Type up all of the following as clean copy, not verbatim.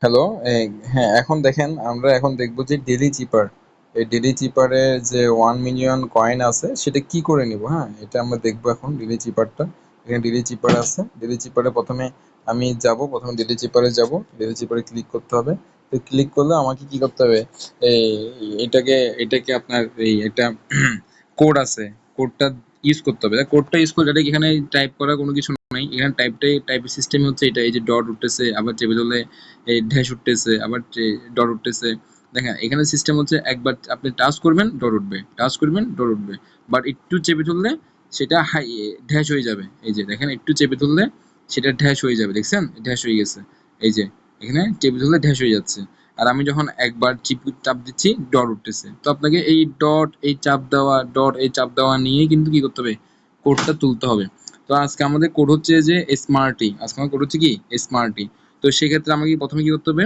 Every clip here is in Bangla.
হ্যালো। হ্যাঁ, এখন দেখেন আমরা এখন দেখবো যে ডেলি চিপার। এই ডেলি চিপারে যে 1 মিলিয়ন কয়েন আছে সেটা কি করে নিব। হ্যাঁ, এটা আমরা দেখবো এখন ডেলি চিপারটা। এখানে ডেলি চিপার আছে, ডেলি চিপারে প্রথমে আমি যাব, প্রথমে ডেলি চিপারে যাব, ডেলি চিপারে ক্লিক করতে হবে। তো ক্লিক করলে আমাকে কি করতে হবে, এই এটাকে এটাকে আপনার এই একটা কোড আছে, কোডটা ইউজ করতে হবে। কোডটা ইউজ করে, এটা এখানে টাইপ করা কোনো কিছু নাই, এখানে টাইপের সিস্টেম হচ্ছে এটা। এই যে ডট উঠতেছে, আবার চেপে ধরলে এই ড্যাশ উঠতেছে, আবার ডট উঠতেছে। দেখেন এখানে সিস্টেম হচ্ছে একবার আপনি টাচ করবেন ডট উঠবে, টাচ করবেন ডট উঠবে, বাট একটু চেপে ধরলে সেটা হাই ড্যাশ হয়ে যাবে। এই যে দেখেন একটু চেপে ধরলে সেটা ড্যাশ হয়ে যাবে, দেখছেন ড্যাশ হয়ে গেছে। এই যে এখানে চেপে ধরলে ড্যাশ হয়ে যাচ্ছে। আর আমি যখন একবার চাপ দিচ্ছি ডট উঠতেছে। তো আপনাকে এই ডট এই চাপ দেওয়া, ডট এই চাপ দেওয়া নিয়ে কিন্তু কি করতে হবে, কোডটা তুলতে হবে। তো আজকে আমাদের কোড হচ্ছে যে স্মার্টি, আজকে আমার কোড হচ্ছে কি স্মার্টি। তো সেক্ষেত্রে আমাকে প্রথমে কি করতে হবে,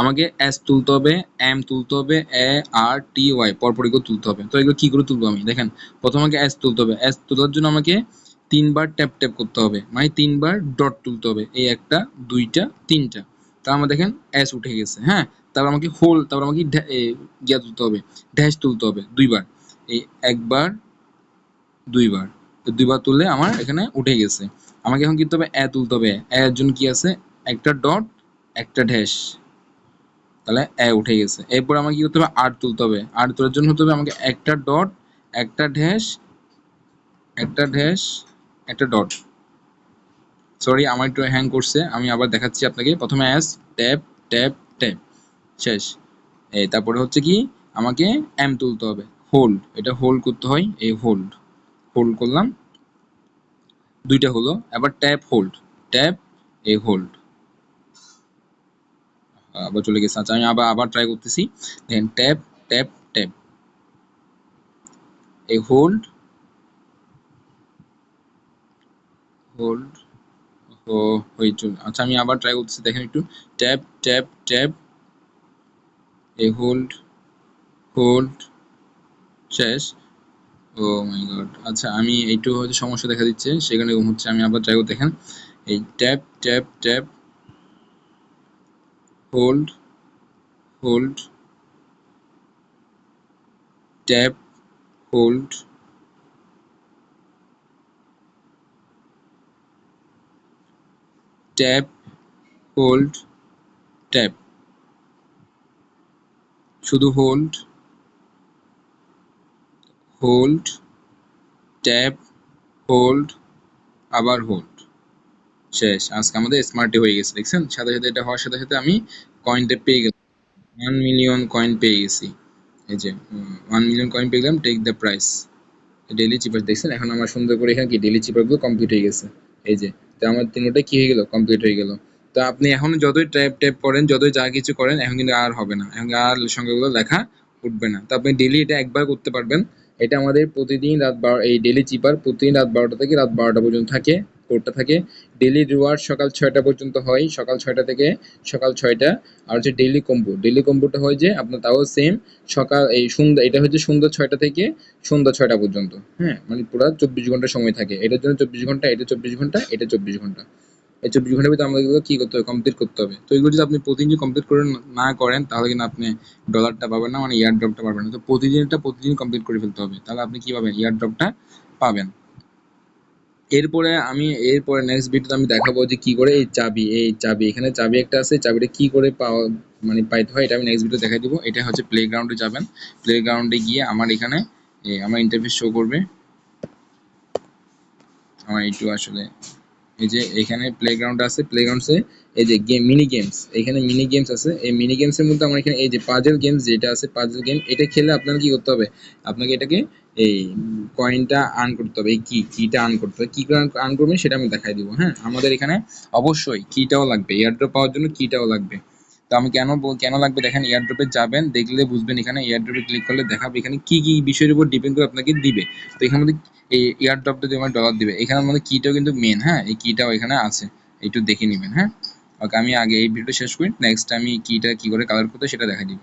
আমাকে এস তুলতে হবে, এম তুলতে হবে, এ আর টি ওয়াই পরপরই করে তুলতে হবে। তো এগুলো কি করে তুলবো আমি দেখেন, প্রথমে আমাকে এস তুলতে হবে। এস তোলার জন্য আমাকে তিনবার ট্যাপ ট্যাপ করতে হবে, মানে তিনবার ডট তুলতে হবে, এই একটা, দুইটা, তিনটা। তার আমার দেখেন এস উঠে গেছে। হ্যাঁ, তারপর আমাকে হোল, তারপর আমাকে গিয়া তুলতে হবে, ড্যাশ তুলতে হবে দুইবার। এই একবার, দুইবার, তো দুইবার তুললে আমার এখানে উঠে গেছে। আমাকে এখন কি করতে হবে, এ তুলতে হবে। এর জন্য কি আছে, একটা ডট, একটা ড্যাশ, তাহলে এ উঠে গেছে। এরপর আমাকে কি করতে হবে, আর তুলতে হবে। আর তোলার জন্য হতে হবে আমাকে একটা ডট, একটা ড্যাশ, একটা ড্যাশ, একটা ডট। সরি, আমার একটু হ্যাং করছে, আমি আবার দেখাচ্ছি আপনাকে। প্রথমে এস, ট্যাপ ট্যাপ ট্যাপ, শেষ। এই তারপরে হচ্ছে কি, আমাকে এম তুলতে হবে, হোল্ড, এটা হোল্ড করতে হয়, এই হোল্ড, হোল্ড করলাম, দুইটা হলো। আবার ট্যাপ হোল্ড, ট্যাপ, এই হোল্ড, আবার চলে গেছে। আচ্ছা আমি আবার আবার ট্রাই করতেছি। দেন ট্যাপ ট্যাপ ট্যাপ, এই হোল্ড, হোল্ড, ও হয়েছে। আচ্ছা আমি আবার ট্রাই করতেছি, দেখেন একটু। ট্যাপ ট্যাপ ট্যাপ, এই হোল্ড, হোল্ড, শেষ। ও মাই গড। আচ্ছা আমি এইটু হয়তো সমস্যা দেখা দিচ্ছে, সেখানে হচ্ছে। আমি আবার ট্রাই করতে, দেখেন এই tap tap tap, hold, hold, tap, hold, tap, hold, tap, শুধু হোল্ড, হোল্ড, ট্যাপ, হোল্ড, আবার হোল্ড, শেষ। আজকে আমাদের স্মার্টই হয়ে গেছে, দেখছেন। সাথে সাথে এটা হওয়ার সাথে সাথে আমি কয়েনটা পেয়ে গেলাম, 1 মিলিয়ন কয়েন পেয়ে গেছি। এই যে 1 মিলিয়ন কয়েন পেয়ে গেলাম, take the price. Daily cheaper দেখছেন, এখন আমার সুন্দর করে এখানে কি ডেইলি চিপারগুলো কমপ্লিট হয়ে গেছে। এই যে, তো আমার তিনটাই কি হয়ে গেল, কমপ্লিট হয়ে গেল। তো আপনি এখন যতই ট্যাপ ট্যাপ করেন, যতই যা কিছু করেন, এখন কিন্তু আর হবে না, এখন আর সংখ্যাগুলো লেখা উঠবে না। তো আপনি ডেইলি এটা একবার করতে পারবেন। এটা আমাদের প্রতিদিন রাত 12, এই ডেইলি চিপার প্রতিদিন রাত 12টা থেকে রাত 12টা পর্যন্ত থাকে, কোডটা থাকে। ডেইলি রিওয়ার্ড সকাল 6টা পর্যন্ত হয়, সকাল 6টা থেকে সকাল 6টা। আর হচ্ছে ডেইলি কম্বো, ডেইলি কম্বোটা হয় যে আপনার তাও সেম, সকাল এই সন্ধ্যা, এটা হচ্ছে সন্ধ্যা 6টা থেকে সন্ধ্যা 6টা পর্যন্ত। হ্যাঁ, মানে পুরো 24 ঘন্টা সময় থাকে এটার জন্য। 24 ঘন্টা, এটা 24 ঘন্টা, এটা 24 ঘন্টা। এই 24 ঘন্টার ভিতরে আমাদের কি করতে হবে, কমপ্লিট করতে হবে। তো এগুলো যদি আপনি প্রতিদিন কমপ্লিট করে না করেন, তাহলে কিন্তু আপনি ডলারটা পাবেন না, মানে ইয়ার ড্রপটা পাবেন না। তো প্রতিদিন কমপ্লিট করে ফেলতে হবে, তাহলে আপনি কি পাবেন, ইয়ার ড্রপটা পাবেন। এরপরে নেক্সট ভিডিওতে আমি দেখাবো যে কি করে এই চাবি এখানে চাবি একটা আছে, চাবিটা কি করে পাওয়া, মানে পাইতে হয়, এটা আমি নেক্সট ভিডিও দেখাই দিব। এটা হচ্ছে প্লে গ্রাউন্ডে যাবেন, প্লে গ্রাউন্ডে গিয়ে আমার এখানে আমার ইন্টারফেস শো করবে। আমার একটু আসলে এই যে এখানে প্লেগ্রাউন্ড আছে, প্লেগ্রাউন্ডসে এই যে গেম, মিনি গেমস, এখানে মিনি গেমস আছে। এই মিনি গেমসের মধ্যে আমার এখানে এই যে পাজল গেমস যেটা আছে, পাজল গেম, এটা খেলে আপনার কি করতে হবে, আপনাকে এটাকে এই কয়েনটা আর্ন করতে হবে, এই কিটা আর্ন করতে হবে। কি করে আর্ন করবেন সেটা আমি দেখাই দিব। হ্যাঁ, আমাদের এখানে অবশ্যই কিটাও লাগবে, এয়ারড্রপ পাওয়ার জন্য কিটাও লাগবে। তো আমি কেন লাগবে দেখেন, এয়ারড্রপে যাবেন, দেখলে বুঝবেন। এখানে এয়ারড্রপে ক্লিক করলে দেখাবে এখানে কি কি বিষয়ের উপর ডিপেন্ড করে আপনাকে দিবে। তো এখানে মধ্যে এই এয়ারড্রপটা দিয়ে আমার ডলার দিবে, এখানে আমাদের কিটাও কিন্তু মেন। হ্যাঁ, এই কিটাও এখানে আছে, একটু দেখে নেবেন। হ্যাঁ, ওকে, আমি আগে এই ভিডিও শেষ করি, নেক্সট আমি কিটা কি করে কালার করতে সেটা দেখা দিব।